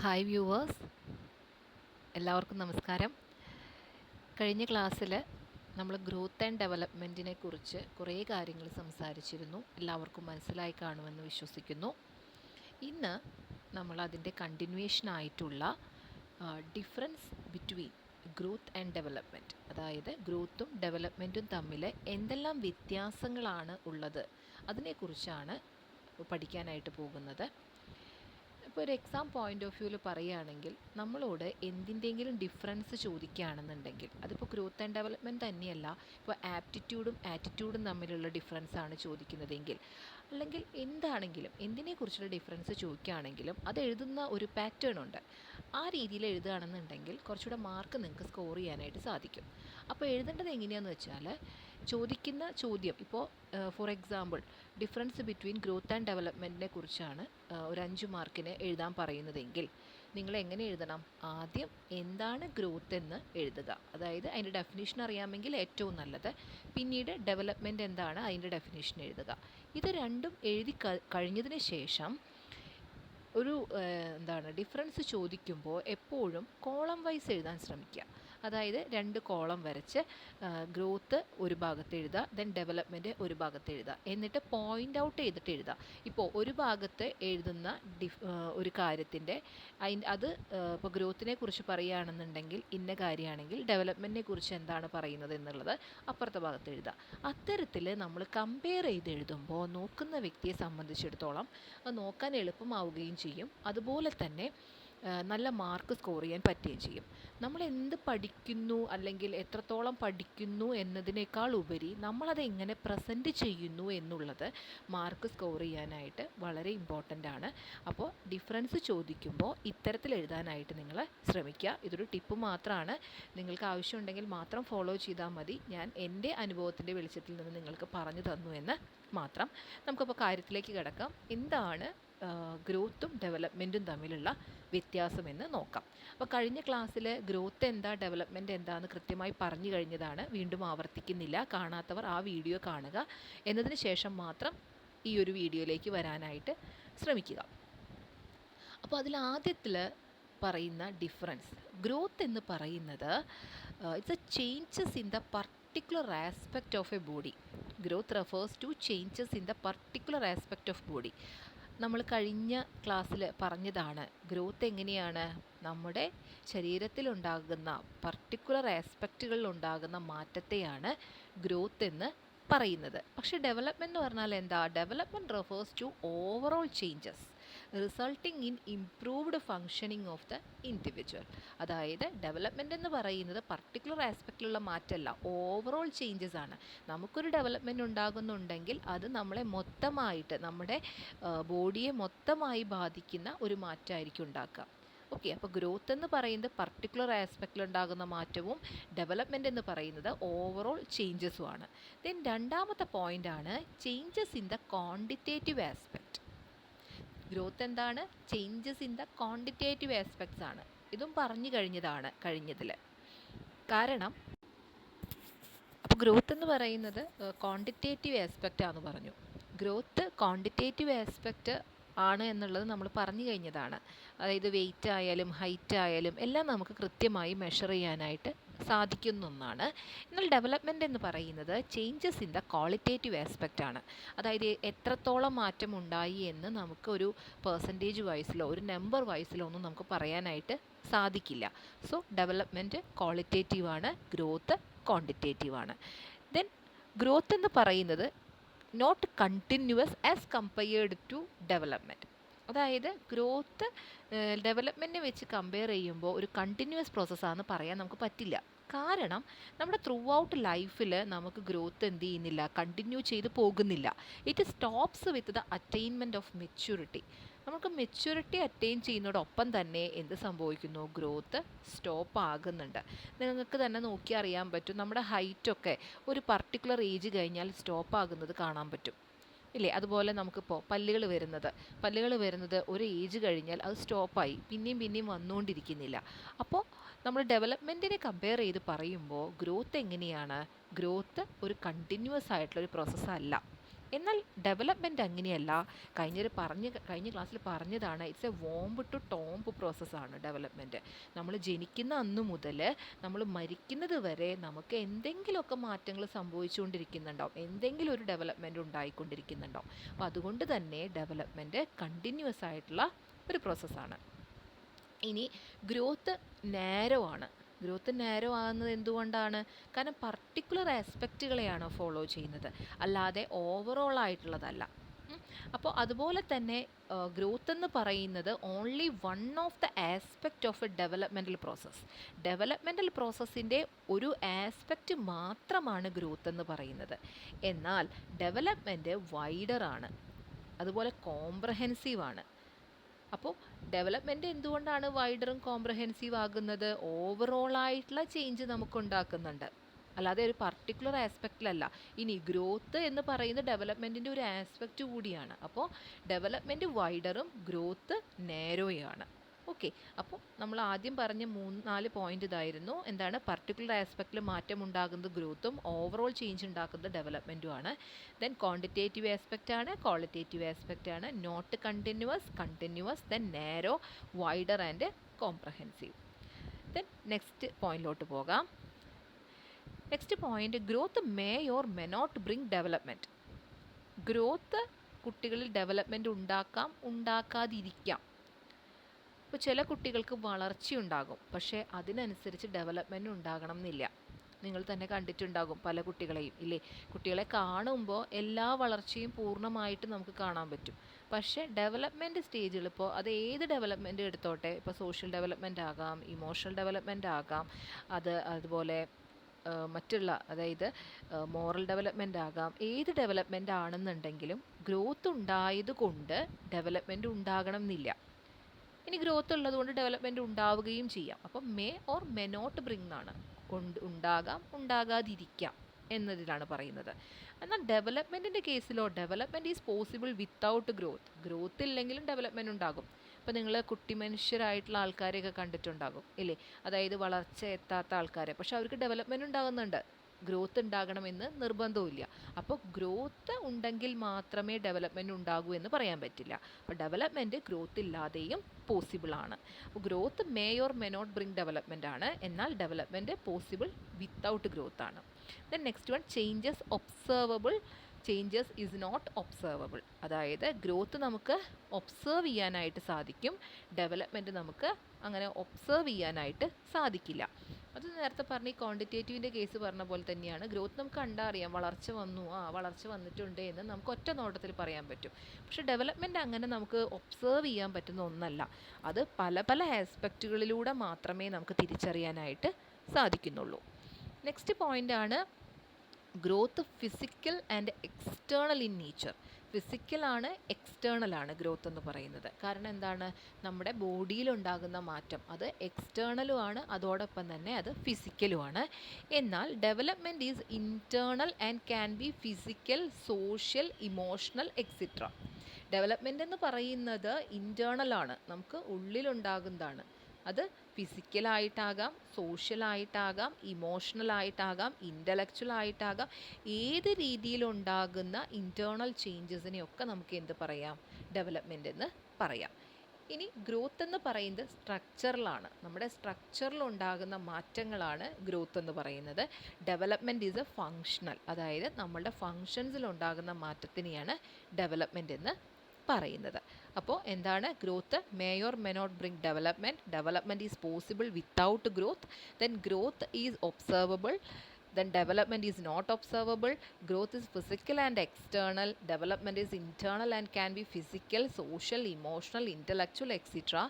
Hi viewers, എല്ലാവർക്കും നമസ്കാരം. കഴിഞ്ഞ ക്ലാസ്സിൽ നമ്മൾ ഗ്രോത്ത് ആൻഡ് ഡെവലപ്മെൻറ്റിനെ കുറിച്ച് കുറേ കാര്യങ്ങൾ സംസാരിച്ചിരുന്നു. എല്ലാവർക്കും മനസ്സിലായി കാണുമെന്ന് വിശ്വസിക്കുന്നു. ഇന്ന് നമ്മൾ അതിൻ്റെ കണ്ടിന്യൂവേഷനായിട്ടുള്ള difference between growth and development, അതായത് ഗ്രോത്തും ഡെവലപ്മെൻറ്റും തമ്മിൽ എന്തെല്ലാം വ്യത്യാസങ്ങളാണ് ഉള്ളത് അതിനെക്കുറിച്ചാണ് പഠിക്കാനായിട്ട് പോകുന്നത്. ഇപ്പോൾ ഒരു എക്സാം പോയിൻ്റ് ഓഫ് വ്യൂവിൽ പറയുകയാണെങ്കിൽ നമ്മളോട് എന്തിൻ്റെങ്കിലും ഡിഫറൻസ് ചോദിക്കുകയാണെന്നുണ്ടെങ്കിൽ, അതിപ്പോൾ ഗ്രോത്ത് ആൻഡ് ഡെവലപ്മെൻറ്റ് തന്നെയല്ല, ഇപ്പോൾ ആപ്റ്റിറ്റ്യൂഡും ആറ്റിറ്റ്യൂഡും തമ്മിലുള്ള ഡിഫറൻസാണ് ചോദിക്കുന്നതെങ്കിൽ, അല്ലെങ്കിൽ എന്താണെങ്കിലും എന്തിനെക്കുറിച്ചുള്ള ഡിഫറൻസ് ചോദിക്കുകയാണെങ്കിലും അത് എഴുതുന്ന ഒരു പാറ്റേൺ ഉണ്ട്. ആ രീതിയിൽ എഴുതുകയാണെന്നുണ്ടെങ്കിൽ കുറച്ചുകൂടെ മാർക്ക് നിങ്ങൾക്ക് സ്കോർ ചെയ്യാനായിട്ട് സാധിക്കും. അപ്പോൾ എഴുതേണ്ടത് എങ്ങനെയാണെന്ന് വെച്ചാൽ, ചോദിക്കുന്ന ചോദ്യം ഇപ്പോൾ for example difference between growth and ഡെവലപ്മെൻറ്റിനെ കുറിച്ചാണ് ഒരു 5 മാർക്കിന് എഴുതാൻ പറയുന്നതെങ്കിൽ നിങ്ങൾ എങ്ങനെ എഴുതണം? ആദ്യം എന്താണ് ഗ്രോത്ത് എന്ന് എഴുതുക, അതായത് അതിൻ്റെ ഡെഫിനേഷൻ അറിയാമെങ്കിൽ ഏറ്റവും നല്ലത്. പിന്നീട് ഡെവലപ്മെൻറ്റ് എന്താണ് അതിൻ്റെ ഡെഫിനേഷൻ എഴുതുക. ഇത് രണ്ടും എഴുതി കഴിഞ്ഞതിന് ശേഷം ഒരു ഡിഫറൻസ് ചോദിക്കുമ്പോൾ എപ്പോഴും കോളം വൈസ് എഴുതാൻ ശ്രമിക്കുക. അതായത് 2 കോളം വരച്ച് ഗ്രോത്ത് ഒരു ഭാഗത്ത് എഴുതുക, ദെൻ ഡെവലപ്മെൻറ്റ് ഒരു ഭാഗത്ത് എഴുതുക, എന്നിട്ട് പോയിൻ്റ് ഔട്ട് ചെയ്തിട്ട് എഴുതുക. ഇപ്പോൾ ഒരു ഭാഗത്ത് എഴുതുന്ന ഒരു കാര്യത്തിൻ്റെ അത് ഇപ്പോൾ ഗ്രോത്തിനെ കുറിച്ച് പറയുകയാണെന്നുണ്ടെങ്കിൽ ഇന്ന കാര്യമാണെങ്കിൽ ഡെവലപ്മെൻറ്റിനെ കുറിച്ച് എന്താണ് പറയുന്നത് എന്നുള്ളത് അപ്പുറത്തെ ഭാഗത്ത് എഴുതുക. അത്തരത്തിൽ നമ്മൾ കമ്പയർ ചെയ്ത് എഴുതുമ്പോൾ നോക്കുന്ന വ്യക്തിയെ സംബന്ധിച്ചിടത്തോളം അത് നോക്കാൻ എളുപ്പമാവുകയും ചെയ്യും. അതുപോലെ തന്നെ നല്ല മാർക്ക് സ്കോർ ചെയ്യാൻ പറ്റുകയും ചെയ്യും. നമ്മൾ എന്ത് പഠിക്കുന്നു അല്ലെങ്കിൽ എത്രത്തോളം പഠിക്കുന്നു എന്നതിനേക്കാൾ ഉപരി നമ്മളത് എങ്ങനെ പ്രസൻറ്റ് ചെയ്യുന്നു എന്നുള്ളത് മാർക്ക് സ്കോർ ചെയ്യാനായിട്ട് വളരെ ഇമ്പോർട്ടൻ്റ് ആണ്. അപ്പോൾ ഡിഫറൻസ് ചോദിക്കുമ്പോൾ ഇത്തരത്തിൽ എഴുതാനായിട്ട് നിങ്ങൾ ശ്രമിക്കുക. ഇതൊരു ടിപ്പ് മാത്രമാണ്, നിങ്ങൾക്ക് ആവശ്യമുണ്ടെങ്കിൽ മാത്രം ഫോളോ ചെയ്താൽ മതി. ഞാൻ എൻ്റെ അനുഭവത്തിൻ്റെ വെളിച്ചത്തിൽ നിന്ന് നിങ്ങൾക്ക് പറഞ്ഞു തന്നു എന്ന് മാത്രം. നമുക്കപ്പോൾ കാര്യത്തിലേക്ക് കിടക്കാം. എന്താണ് ഗ്രോത്തും ഡെവലപ്മെൻറ്റും തമ്മിലുള്ള വ്യത്യാസമെന്ന് നോക്കാം. അപ്പോൾ കഴിഞ്ഞ ക്ലാസ്സിൽ ഗ്രോത്ത് എന്താ ഡെവലപ്മെൻറ്റ് എന്താണെന്ന് കൃത്യമായി പറഞ്ഞു കഴിഞ്ഞതാണ്. വീണ്ടും ആവർത്തിക്കുന്നില്ല. കാണാത്തവർ ആ വീഡിയോ കാണുക, എന്നതിന് ശേഷം മാത്രം ഈ ഒരു വീഡിയോയിലേക്ക് വരാനായിട്ട് ശ്രമിക്കുക. അപ്പോൾ അതിൽ ആദ്യത്തിൽ പറയുന്ന ഡിഫറൻസ്, ഗ്രോത്ത് എന്ന് പറയുന്നത് it's A changes in the particular aspect of a body. Growth refers to changes in the particular aspect of body. നമ്മൾ കഴിഞ്ഞ ക്ലാസ്സിൽ പറഞ്ഞതാണ് ഗ്രോത്ത് എങ്ങനെയാണ് നമ്മുടെ ശരീരത്തിലുണ്ടാകുന്ന പർട്ടിക്കുലർ ആസ്പെക്റ്റുകളിലുണ്ടാകുന്ന മാറ്റത്തെയാണ് ഗ്രോത്ത് എന്ന് പറയുന്നത്. പക്ഷേ ഡെവലപ്മെൻറ്റ് എന്ന് പറഞ്ഞാൽ എന്താ? Development refers to overall changes resulting in improved functioning of the individual. അതായത് ഡെവലപ്മെൻറ്റ് എന്ന് പറയുന്നത് പർട്ടിക്കുലർ ആസ്പെക്റ്റിലുള്ള മാറ്റമല്ല, ഓവറോൾ ചേഞ്ചസ് ആണ്. നമുക്കൊരു ഡെവലപ്മെൻറ്റ് ഉണ്ടാകുന്നുണ്ടെങ്കിൽ അത് നമ്മളെ മൊത്തമായിട്ട്, നമ്മുടെ ബോഡിയെ മൊത്തമായി ബാധിക്കുന്ന ഒരു മാറ്റമായിരിക്കും ഉണ്ടാക്കുക. ഓക്കെ, അപ്പോൾ ഗ്രോത്ത് എന്ന് പറയുന്നത് പർട്ടിക്കുലർ ആസ്പെക്റ്റിലുണ്ടാകുന്ന മാറ്റവും ഡെവലപ്മെൻറ്റ് എന്ന് പറയുന്നത് ഓവറോൾ ചേഞ്ചസുമാണ്. ദെൻ രണ്ടാമത്തെ പോയിൻ്റാണ് changes in the quantitative aspect. Growth എന്താണ്? Changes in the quantitative aspects ആണ്. ഇതും പറഞ്ഞു കഴിഞ്ഞതാണ് കഴിഞ്ഞതിൽ. കാരണം അപ്പോൾ ഗ്രോത്ത് എന്ന് പറയുന്നത് ക്വാണ്ടിറ്റേറ്റീവ് ആസ്പെക്റ്റ് ആണെന്ന് പറഞ്ഞു. ഗ്രോത്ത് ക്വാണ്ടിറ്റേറ്റീവ് ആസ്പെക്റ്റ് ആണ് എന്നുള്ളത് നമ്മൾ പറഞ്ഞു കഴിഞ്ഞതാണ്. അതായത് വെയിറ്റ് ആയാലും ഹൈറ്റ് ആയാലും എല്ലാം നമുക്ക് കൃത്യമായി മെഷർ ചെയ്യാനായിട്ട് സാധിക്കുന്ന ഒന്നാണ്. എന്നാൽ ഡെവലപ്മെൻറ്റ് എന്ന് പറയുന്നത് changes in the qualitative aspect ആണ്. അതായത് എത്രത്തോളം മാറ്റം ഉണ്ടായി എന്ന് നമുക്കൊരു പെർസെൻറ്റേജ് വൈസിലോ ഒരു നമ്പർ വൈസിലോ ഒന്നും നമുക്ക് പറയാനായിട്ട് സാധിക്കില്ല. സോ ഡെവലപ്മെൻറ്റ് ക്വാളിറ്റേറ്റീവാണ്, ഗ്രോത്ത് ക്വാണ്ടിറ്റേറ്റീവാണ്. ദെൻ ഗ്രോത്ത് എന്ന് പറയുന്നത് not continuous as compared to development. അതായത് ഗ്രോത്ത് ഡെവലപ്മെൻറ്റിനെ വെച്ച് കമ്പയർ ചെയ്യുമ്പോൾ ഒരു കണ്ടിന്യൂവസ് പ്രോസസ്സാണെന്ന് പറയാൻ നമുക്ക് പറ്റില്ല. കാരണം നമ്മുടെ ത്രൂ ഔട്ട് ലൈഫിൽ നമുക്ക് ഗ്രോത്ത് എന്ത് ചെയ്യുന്നില്ല, കണ്ടിന്യൂ ചെയ്ത് പോകുന്നില്ല. It stops with the attainment of maturity. നമുക്ക് മെച്യൂരിറ്റി അറ്റൈൻ ചെയ്യുന്നതോടൊപ്പം തന്നെ എന്ത് സംഭവിക്കുന്നു? ഗ്രോത്ത് സ്റ്റോപ്പ് ആകുന്നുണ്ട്. നിങ്ങൾക്ക് തന്നെ നോക്കി അറിയാൻ പറ്റും, നമ്മുടെ ഹൈറ്റൊക്കെ ഒരു പർട്ടിക്കുലർ ഏജ് കഴിഞ്ഞാൽ സ്റ്റോപ്പ് ആകുന്നത് കാണാൻ പറ്റും ഇല്ലേ? അതുപോലെ നമുക്കിപ്പോൾ പല്ലുകൾ വരുന്നത് ഒരു ഏജ് കഴിഞ്ഞാൽ അത് സ്റ്റോപ്പായി, പിന്നെയും വന്നുകൊണ്ടിരിക്കുന്നില്ല. അപ്പോൾ നമ്മൾ ഡെവലപ്മെൻറ്റിനെ കമ്പയർ ചെയ്ത് പറയുമ്പോൾ ഗ്രോത്ത് എങ്ങനെയാണ്? ഗ്രോത്ത് ഒരു കണ്ടിന്യൂവസ് ആയിട്ടുള്ളൊരു പ്രോസസ്സല്ല. എന്നാൽ ഡെവലപ്മെൻറ്റ് അങ്ങനെയല്ല. കഴിഞ്ഞ ക്ലാസ്സിൽ പറഞ്ഞതാണ്, it's a womb to tomb പ്രോസസ്സാണ് ഡെവലപ്മെൻറ്റ്. നമ്മൾ ജനിക്കുന്ന അന്ന് മുതൽ നമ്മൾ മരിക്കുന്നത് വരെ നമുക്ക് എന്തെങ്കിലുമൊക്കെ മാറ്റങ്ങൾ സംഭവിച്ചുകൊണ്ടിരിക്കുന്നുണ്ടാവും, എന്തെങ്കിലും ഒരു ഡെവലപ്മെൻറ്റ് ഉണ്ടായിക്കൊണ്ടിരിക്കുന്നുണ്ടാവും. അപ്പോൾ അതുകൊണ്ട് തന്നെ ഡെവലപ്മെൻറ്റ് കണ്ടിന്യൂസ് ആയിട്ടുള്ള ഒരു പ്രോസസ്സാണ്. ഇനി ഗ്രോത്ത് നാരോ ആണ്. ഗ്രോത്ത് നാരോ ആകുന്നത് എന്തുകൊണ്ടാണ്? കാരണം പർട്ടിക്കുലർ ആസ്പെക്റ്റുകളെയാണ് ഫോളോ ചെയ്യുന്നത്, അല്ലാതെ ഓവറോൾ ആയിട്ടുള്ളതല്ല. അപ്പോൾ അതുപോലെ തന്നെ ഗ്രോത്ത് എന്ന് പറയുന്നത് only one of the aspect of a developmental process. Developmental പ്രോസസ്സിൻ്റെ ഒരു ആസ്പെക്റ്റ് മാത്രമാണ് ഗ്രോത്ത് എന്ന് പറയുന്നത്. എന്നാൽ ഡെവലപ്മെൻറ്റ് വൈഡറാണ്, അതുപോലെ കോംപ്രഹെൻസീവ് ആണ്. അപ്പോൾ ഡെവലപ്മെൻറ്റ് എന്തുകൊണ്ടാണ് വൈഡറും കോംപ്രഹെൻസീവ് ആകുന്നത്? ഓവറോളായിട്ടുള്ള ചേഞ്ച് നമുക്ക് ഉണ്ടാക്കുന്നുണ്ട്, അല്ലാതെ ഒരു പർട്ടിക്കുലർ ആസ്പെക്റ്റിലല്ല. ഇനി ഗ്രോത്ത് എന്ന് പറയുന്നത് ഡെവലപ്മെൻറ്റിൻ്റെ ഒരു ആസ്പെക്റ്റ് കൂടിയാണ്. അപ്പോൾ ഡെവലപ്മെൻറ്റ് വൈഡറും ഗ്രോത്ത് നാരോയാണ്. ഓക്കെ, അപ്പോൾ നമ്മൾ ആദ്യം പറഞ്ഞ 3-4 പോയിന്റ് ഇതായിരുന്നു. എന്താണ്? പർട്ടിക്കുലർ ആസ്പെക്റ്റിൽ മാറ്റം ഉണ്ടാകുന്നത് ഗ്രോത്തും ഓവറോൾ ചേഞ്ച് ഉണ്ടാക്കുന്നത് ഡെവലപ്മെൻറ്റും ആണ്. ദെൻ ക്വാണ്ടിറ്റേറ്റീവ് ആസ്പെക്റ്റ് ആണ്, ക്വാളിറ്റേറ്റീവ് ആസ്പെക്റ്റ് ആണ്, not continuous, then narrow, wider and comprehensive. Then next പോയിന്റിലോട്ട് പോകാം. Next point, growth may or may not bring development. Growth കുട്ടികളിൽ ഡെവലപ്മെൻറ്റ് ഉണ്ടാക്കാം, ഉണ്ടാക്കാതിരിക്കാം. ഇപ്പോൾ ചില കുട്ടികൾക്ക് വളർച്ചയുണ്ടാകും, പക്ഷേ അതിനനുസരിച്ച് ഡെവലപ്മെൻറ്റ് ഉണ്ടാകണം എന്നില്ല. നിങ്ങൾ തന്നെ കണ്ടിട്ടുണ്ടാകും പല കുട്ടികളെയും, ഇല്ലേ? കുട്ടികളെ കാണുമ്പോൾ എല്ലാ വളർച്ചയും പൂർണ്ണമായിട്ട് നമുക്ക് കാണാൻ പറ്റും. പക്ഷേ ഡെവലപ്മെൻറ്റ് സ്റ്റേജിൽ, ഇപ്പോൾ അത് ഏത് ഡെവലപ്മെൻറ്റ് എടുത്തോട്ടെ, ഇപ്പോൾ സോഷ്യൽ ഡെവലപ്മെൻറ്റ് ആകാം, ഇമോഷണൽ ഡെവലപ്മെൻറ്റ് ആകാം, അതുപോലെ മറ്റുള്ള, അതായത് മോറൽ ഡെവലപ്മെൻ്റ് ആകാം, ഏത് ഡെവലപ്മെൻ്റ് ആണെന്നുണ്ടെങ്കിലും ഗ്രോത്ത് ഉണ്ടായത് കൊണ്ട് ഡെവലപ്മെൻറ്റ് ഉണ്ടാകണം എന്നില്ല. ഇനി ഗ്രോത്ത് ഉള്ളതുകൊണ്ട് ഡെവലപ്മെൻറ്റ് ഉണ്ടാവുകയും ചെയ്യാം. അപ്പം may or may not bring എന്നാണ്, ഉണ്ടാകാം, ഉണ്ടാകാതിരിക്കാം എന്നതിലാണ് പറയുന്നത്. എന്നാൽ ഡെവലപ്മെൻറ്റിൻ്റെ കേസിലോ, development is possible without growth. Growth ഇല്ലെങ്കിലും ഡെവലപ്മെൻറ്റ് ഉണ്ടാകും. ഇപ്പോൾ നിങ്ങൾ കുട്ടി മനുഷ്യരായിട്ടുള്ള ആൾക്കാരെയൊക്കെ കണ്ടിട്ടുണ്ടാകും, ഇല്ലേ? അതായത് വളർച്ച എത്താത്ത ആൾക്കാരെ, പക്ഷെ അവർക്ക് ഡെവലപ്മെൻറ്റ് ഉണ്ടാകുന്നുണ്ട്. ഗ്രോത്ത് ഉണ്ടാകണമെന്ന് നിർബന്ധവുമില്ല. അപ്പോൾ ഗ്രോത്ത് ഉണ്ടെങ്കിൽ മാത്രമേ ഡെവലപ്മെൻറ്റ് ഉണ്ടാകൂ എന്ന് പറയാൻ പറ്റില്ല. അപ്പോൾ ഡെവലപ്മെൻറ്റ് ഗ്രോത്ത് ഇല്ലാതെയും പോസിബിൾ ആണ്. അപ്പോൾ growth may or may not bring development ആണ്, എന്നാൽ ഡെവലപ്മെൻറ്റ് പോസിബിൾ വിത്തൗട്ട് ഗ്രോത്ത് ആണ്. Then next one, changes observable, changes is not observable. അതായത് ഗ്രോത്ത് നമുക്ക് ഒബ്സർവ് ചെയ്യാനായിട്ട് സാധിക്കും, ഡെവലപ്മെൻറ്റ് നമുക്ക് അങ്ങനെ ഒബ്സർവ് ചെയ്യാനായിട്ട് സാധിക്കില്ല. അത് നേരത്തെ പറഞ്ഞ ഈ ക്വാണ്ടിറ്റേറ്റീവിൻ്റെ കേസ് പറഞ്ഞ പോലെ തന്നെയാണ്. ഗ്രോത്ത് നമുക്ക് കണ്ടറിയാം, വളർച്ച വന്നു, വളർച്ച വന്നിട്ടുണ്ട് എന്ന് നമുക്ക് ഒറ്റ നോട്ടത്തിൽ പറയാൻ പറ്റും. പക്ഷേ ഡെവലപ്മെൻറ്റ് അങ്ങനെ നമുക്ക് ഒബ്സർവ് ചെയ്യാൻ പറ്റുന്ന ഒന്നല്ല. അത് പല പല ആസ്പെക്റ്റുകളിലൂടെ മാത്രമേ നമുക്ക് തിരിച്ചറിയാനായിട്ട് സാധിക്കുന്നുള്ളൂ. നെക്സ്റ്റ് പോയിൻ്റാണ് growth physical and external in nature. ഫിസിക്കലാണ്, എക്സ്റ്റേണലാണ് ഗ്രോത്ത് എന്ന് പറയുന്നത്. കാരണം എന്താണ്? നമ്മുടെ ബോഡിയിലുണ്ടാകുന്ന മാറ്റം അത് എക്സ്റ്റേണലുമാണ്, അതോടൊപ്പം തന്നെ അത് ഫിസിക്കലുമാണ്. എന്നാൽ development is internal and can be physical, social, emotional extra. Development എന്ന് പറയുന്നത് ഇൻറ്റേർണലാണ്, നമുക്ക് ഉള്ളിലുണ്ടാകുന്നതാണ്. അത് ഫിസിക്കലായിട്ടാകാം, സോഷ്യലായിട്ടാകാം, ഇമോഷണലായിട്ടാകാം, ഇൻ്റലക്ച്വലായിട്ടാകാം. ഏത് രീതിയിലുണ്ടാകുന്ന ഇൻറ്റേർണൽ ചേഞ്ചസിനെയൊക്കെ നമുക്ക് എന്ത് പറയാം? ഡെവലപ്മെൻ്റ് എന്ന് പറയാം. ഇനി ഗ്രോത്ത് എന്ന് പറയുന്നത് സ്ട്രക്ചറിലാണ്, നമ്മുടെ സ്ട്രക്ചറിലുണ്ടാകുന്ന മാറ്റങ്ങളാണ് ഗ്രോത്ത് എന്ന് പറയുന്നത്. ഡെവലപ്മെൻറ്റ് ഈസ് എ ഫങ്ഷണൽ, അതായത് നമ്മളുടെ ഫങ്ഷൻസിലുണ്ടാകുന്ന മാറ്റത്തിനെയാണ് ഡെവലപ്മെൻ്റ് എന്ന് പറയുന്നത്. അപ്പോൾ എന്താണ്? Growth may or may not bring development, development is possible without growth, then growth is observable, then development is not observable, growth is physical and external, development is internal and can be physical, social, emotional, intellectual, etc.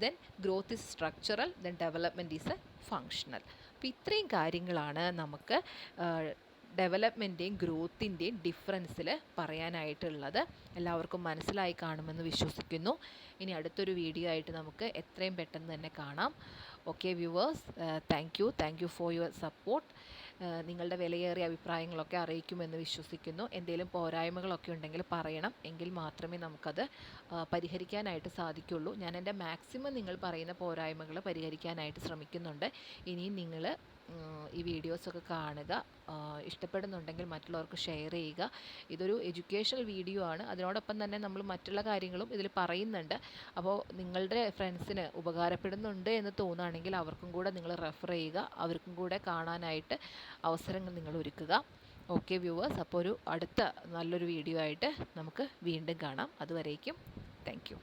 Then growth is structural, then development is a functional. അപ്പോൾ ഇത്രയും കാര്യങ്ങളാണ് നമുക്ക് ഡെവലപ്മെൻറ്റേയും ഗ്രോത്തിൻ്റെയും ഡിഫറൻസിൽ പറയാനായിട്ടുള്ളത്. എല്ലാവർക്കും മനസ്സിലായി കാണുമെന്ന് വിശ്വസിക്കുന്നു. ഇനി അടുത്തൊരു വീഡിയോ ആയിട്ട് നമുക്ക് എത്രയും പെട്ടെന്ന് തന്നെ കാണാം. Okay viewers, thank you for your support. നിങ്ങളുടെ വിലയേറിയ അഭിപ്രായങ്ങളൊക്കെ അറിയിക്കുമെന്ന് വിശ്വസിക്കുന്നു. എന്തെങ്കിലും പോരായ്മകളൊക്കെ ഉണ്ടെങ്കിൽ പറയണം, എങ്കിൽ മാത്രമേ നമുക്കത് പരിഹരിക്കാനായിട്ട് സാധിക്കുള്ളൂ. ഞാൻ എൻ്റെ മാക്സിമം നിങ്ങൾ പറയുന്ന പോരായ്മകൾ പരിഹരിക്കാനായിട്ട് ശ്രമിക്കുന്നുണ്ട്. ഇനിയും നിങ്ങൾ ഈ വീഡിയോസൊക്കെ കാണുക. ഇഷ്ടപ്പെടുന്നുണ്ടെങ്കിൽ മറ്റുള്ളവർക്ക് ഷെയർ ചെയ്യുക. ഇതൊരു എഡ്യൂക്കേഷണൽ വീഡിയോ ആണ്. അതിനോടൊപ്പം തന്നെ നമ്മൾ മറ്റുള്ള കാര്യങ്ങളും ഇതിൽ പറയുന്നുണ്ട്. അപ്പോൾ നിങ്ങളുടെ ഫ്രണ്ട്സിന് ഉപകാരപ്പെടുന്നുണ്ട് എന്ന് തോന്നുകയാണെങ്കിൽ അവർക്കും കൂടെ നിങ്ങൾ റെഫർ ചെയ്യുക. അവർക്കും കൂടെ കാണാനായിട്ട് അവസരങ്ങൾ നിങ്ങൾ ഒരുക്കുക. ഓക്കെ വ്യൂവേഴ്സ്, അപ്പോൾ ഒരു അടുത്ത നല്ലൊരു വീഡിയോ ആയിട്ട് നമുക്ക് വീണ്ടും കാണാം. അതുവരേക്കും താങ്ക് യു.